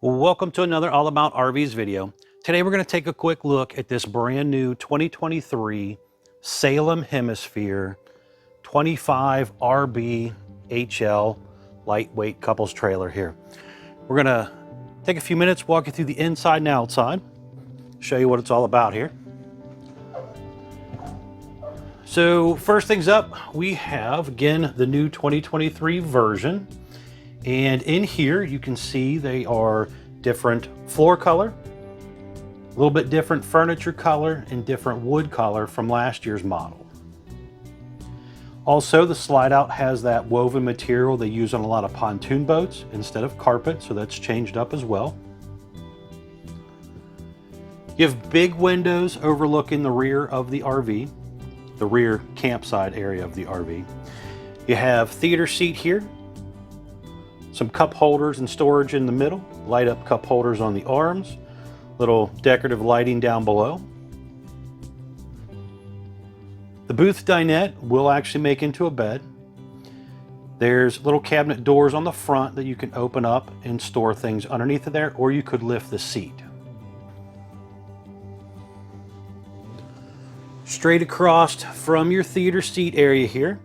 Welcome to another All About RVs video. Today we're going to take a quick look at this brand new 2023 Salem Hemisphere 25RBHL lightweight couples trailer here. We're going to take a few minutes, walk you through the inside and outside, show you what it's all about here. So first things up, we have again the new 2023 version. And in here, you can see they are different floor color, a little bit different furniture color, and different wood color from last year's model. Also, the slide out has that woven material they use on a lot of pontoon boats instead of carpet, so that's changed up as well. You have big windows overlooking the rear of the RV, the rear campsite area of the RV. You have theater seat here. Some cup holders and storage in the middle, light up cup holders on the arms, little decorative lighting down below. The booth dinette will actually make into a bed. There's little cabinet doors on the front that you can open up and store things underneath of there, or you could lift the seat. Straight across from your theater seat area here,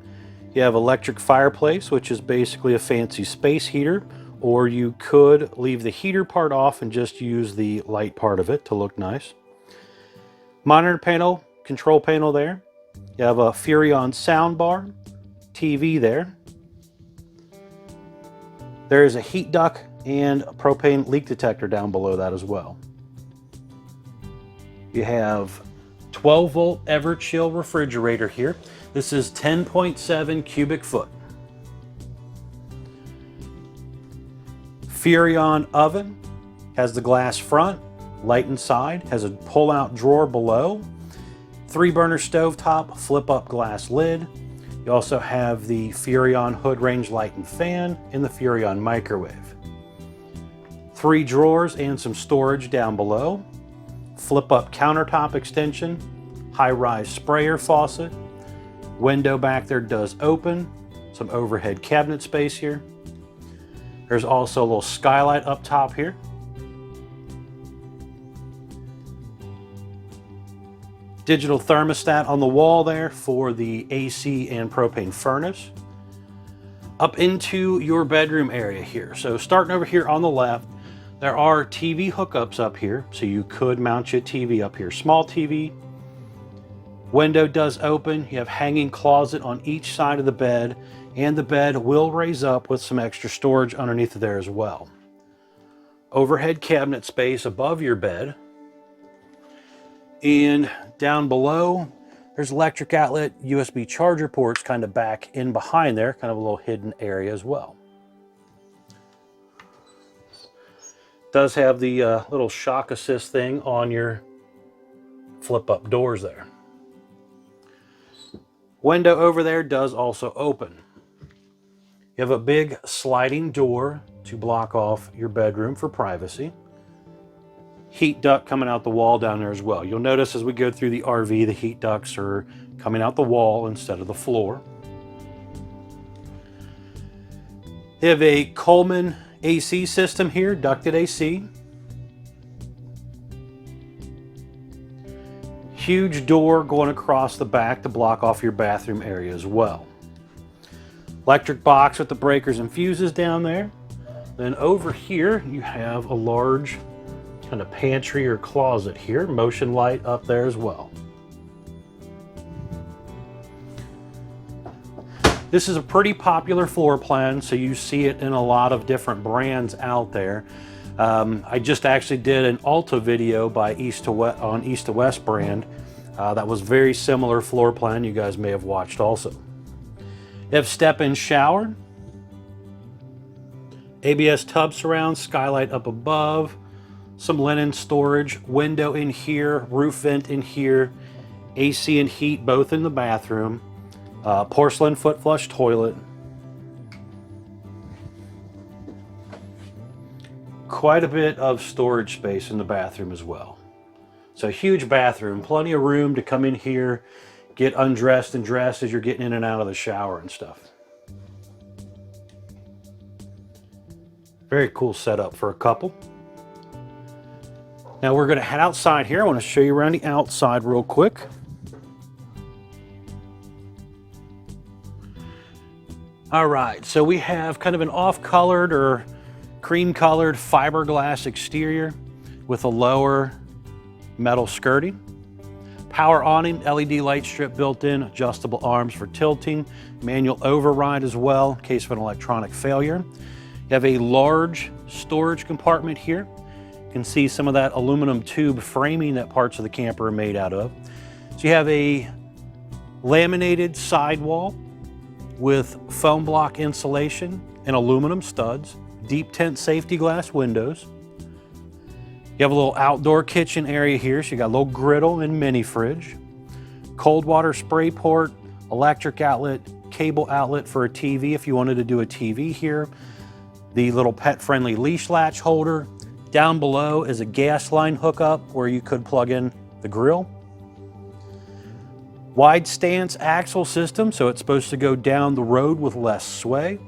you have electric fireplace, which is basically a fancy space heater, or you could leave the heater part off and just use the light part of it to look nice. Monitor panel, control panel there. You have a Furrion sound bar, TV there. There is a heat duct and a propane leak detector down below that as well. You have 12 volt Everchill refrigerator here. This is 10.7 cubic foot. Furrion oven, has the glass front, light inside, has a pull-out drawer below, 3-burner stovetop, flip-up glass lid. You also have the Furrion hood range light and fan and the Furrion microwave. 3 drawers and some storage down below. Flip-up countertop extension, high-rise sprayer faucet. Window back there does open, some overhead cabinet space here. There's also a little skylight up top here. Digital thermostat on the wall there for the AC and propane furnace. Up into your bedroom area here. So starting over here on the left, there are TV hookups up here, so you could mount your TV up here. Small TV. Window does open. You have hanging closet on each side of the bed, and the bed will raise up with some extra storage underneath there as well. Overhead cabinet space above your bed. And down below, there's electric outlet, USB charger ports kind of back in behind there, kind of a little hidden area as well. Does have the little shock assist thing on your flip up doors there. Window over there does also open. You have a big sliding door to block off your bedroom for privacy. Heat duct coming out the wall down there as well. You'll notice as we go through the RV, the heat ducts are coming out the wall instead of the floor. You have a Coleman AC system here, ducted AC. Huge door going across the back to block off your bathroom area as well. Electric box with the breakers and fuses down there. Then over here you have a large kind of pantry or closet here. Motion light up there as well. This is a pretty popular floor plan, so you see it in a lot of different brands out there. I just actually did an Alta video by East to West brand. That was very similar floor plan. You guys may have watched also. You have step-in shower, ABS tub surround, skylight up above, some linen storage, window in here, roof vent in here, AC and heat both in the bathroom, porcelain foot flush toilet. Quite a bit of storage space in the bathroom as well. So huge bathroom, plenty of room to come in here, get undressed and dressed as you're getting in and out of the shower and stuff. Very cool setup for a couple. Now we're going to head outside here. I want to show you around the outside real quick. All right, so we have kind of an off-colored or cream-colored fiberglass exterior with a lower metal skirting. Power awning, LED light strip built in, adjustable arms for tilting, manual override as well in case of an electronic failure. You have a large storage compartment here. You can see some of that aluminum tube framing that parts of the camper are made out of. So you have a laminated sidewall with foam block insulation and aluminum studs, deep tint safety glass windows. You have a little outdoor kitchen area here, so you got a little griddle and mini fridge, cold water spray port, electric outlet, cable outlet for a TV if you wanted to do a TV here, the little pet-friendly leash latch holder. Down below is a gas line hookup where you could plug in the grill. Wide stance axle system, so it's supposed to go down the road with less sway.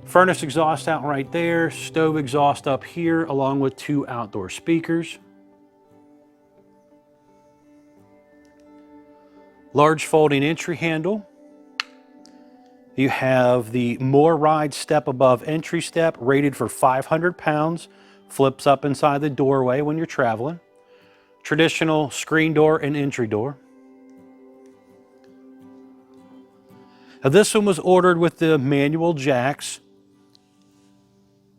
Furnace exhaust out right there, stove exhaust up here, along with 2 outdoor speakers. Large folding entry handle. You have the More Ride step above entry step, rated for 500 pounds, flips up inside the doorway when you're traveling. Traditional screen door and entry door. Now this one was ordered with the manual jacks.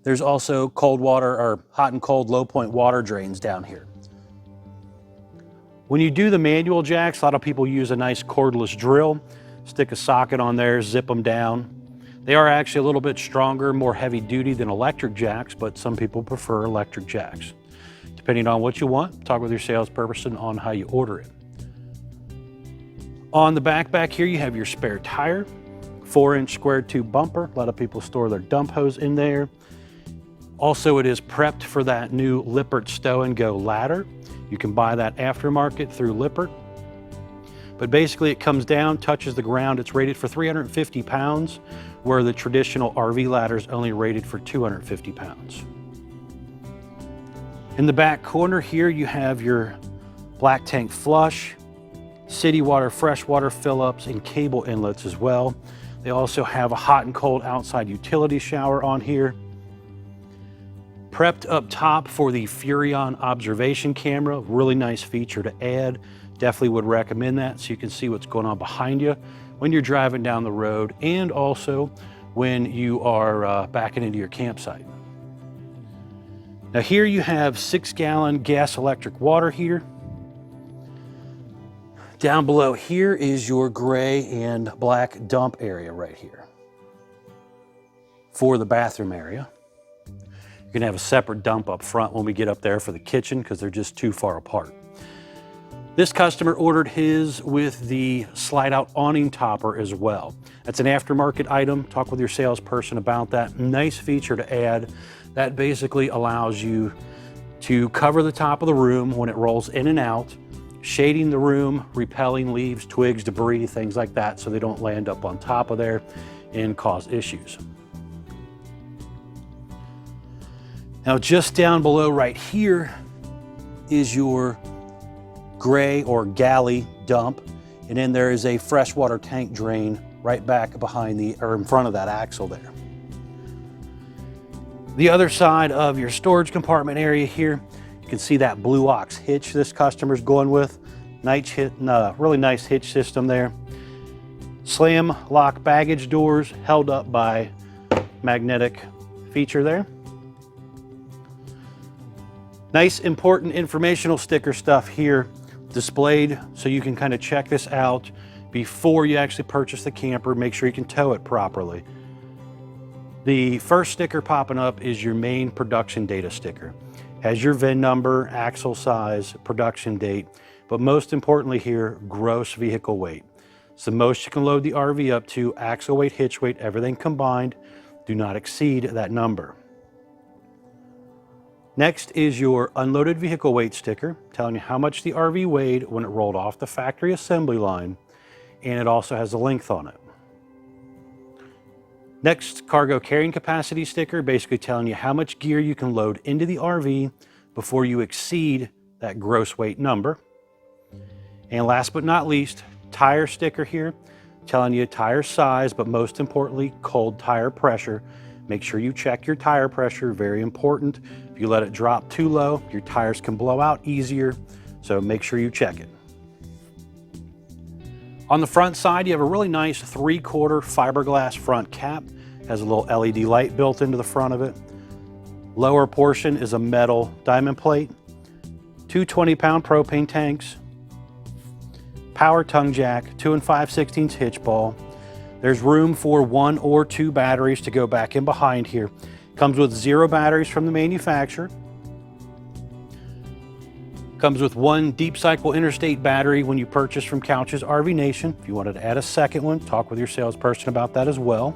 There's also cold water or hot and cold low point water drains down here. When you do the manual jacks, a lot of people use a nice cordless drill, stick a socket on there, zip them down. They are actually a little bit stronger, more heavy duty than electric jacks, but some people prefer electric jacks. Depending on what you want, talk with your salesperson on how you order it. On the back here, you have your spare tire, 4-inch square tube bumper. A lot of people store their dump hose in there. Also, it is prepped for that new Lippert Stow and Go ladder. You can buy that aftermarket through Lippert. But basically it comes down, touches the ground. It's rated for 350 pounds, where the traditional RV ladder is only rated for 250 pounds. In the back corner here, you have your black tank flush, city water, freshwater fill-ups, and cable inlets as well. They also have a hot and cold outside utility shower on here. Prepped up top for the Furion observation camera, really nice feature to add. Definitely would recommend that so you can see what's going on behind you when you're driving down the road and also when you are backing into your campsite. Now here you have 6-gallon gas electric water heater. Down below here is your gray and black dump area right here for the bathroom area. You're gonna have a separate dump up front when we get up there for the kitchen because they're just too far apart. This customer ordered his with the slide out awning topper as well. That's an aftermarket item. Talk with your salesperson about that. Nice feature to add. That basically allows you to cover the top of the room when it rolls in and out, shading the room, repelling leaves, twigs, debris, things like that, so they don't land up on top of there and cause issues. Now just down below right here is your gray or galley dump, and then there is a freshwater tank drain right back behind or in front of that axle there. The other side of your storage compartment area here, you can see that Blue Ox hitch this customer's going with. Really nice hitch system there. Slam lock baggage doors held up by magnetic feature there. Nice important informational sticker stuff here displayed so you can kind of check this out before you actually purchase the camper. Make sure you can tow it properly. The first sticker popping up is your main production data sticker. Has your VIN number, axle size, production date, but most importantly here, gross vehicle weight. It's the most you can load the RV up to, axle weight, hitch weight, everything combined. Do not exceed that number. Next is your unloaded vehicle weight sticker, telling you how much the RV weighed when it rolled off the factory assembly line, and it also has a length on it. Next, cargo carrying capacity sticker, basically telling you how much gear you can load into the RV before you exceed that gross weight number. And last but not least, tire sticker here, telling you tire size, but most importantly, cold tire pressure. Make sure you check your tire pressure, very important. If you let it drop too low, your tires can blow out easier, so make sure you check it. On the front side, you have a really nice 3/4 fiberglass front cap. Has a little LED light built into the front of it. Lower portion is a metal diamond plate. 2 20-pound propane tanks. Power tongue jack, 2 5/16 hitch ball. There's room for 1 or 2 batteries to go back in behind here. Comes with 0 batteries from the manufacturer. Comes with 1 deep cycle interstate battery when you purchase from Couch's RV Nation. If you wanted to add a second one, talk with your salesperson about that as well.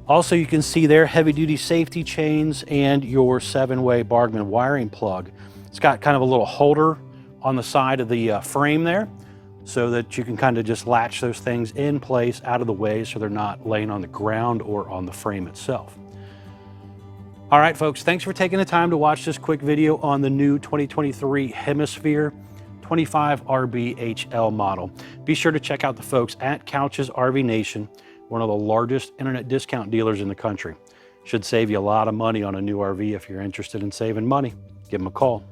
Also, you can see there heavy duty safety chains and your 7-way Bargman wiring plug. It's got kind of a little holder on the side of the frame there, so that you can kind of just latch those things in place out of the way so they're not laying on the ground or on the frame itself. All right, folks, thanks for taking the time to watch this quick video on the new 2023 Hemisphere 25RBHL model. Be sure to check out the folks at Couch's RV Nation, one of the largest internet discount dealers in the country. Should save you a lot of money on a new RV if you're interested in saving money. Give them a call.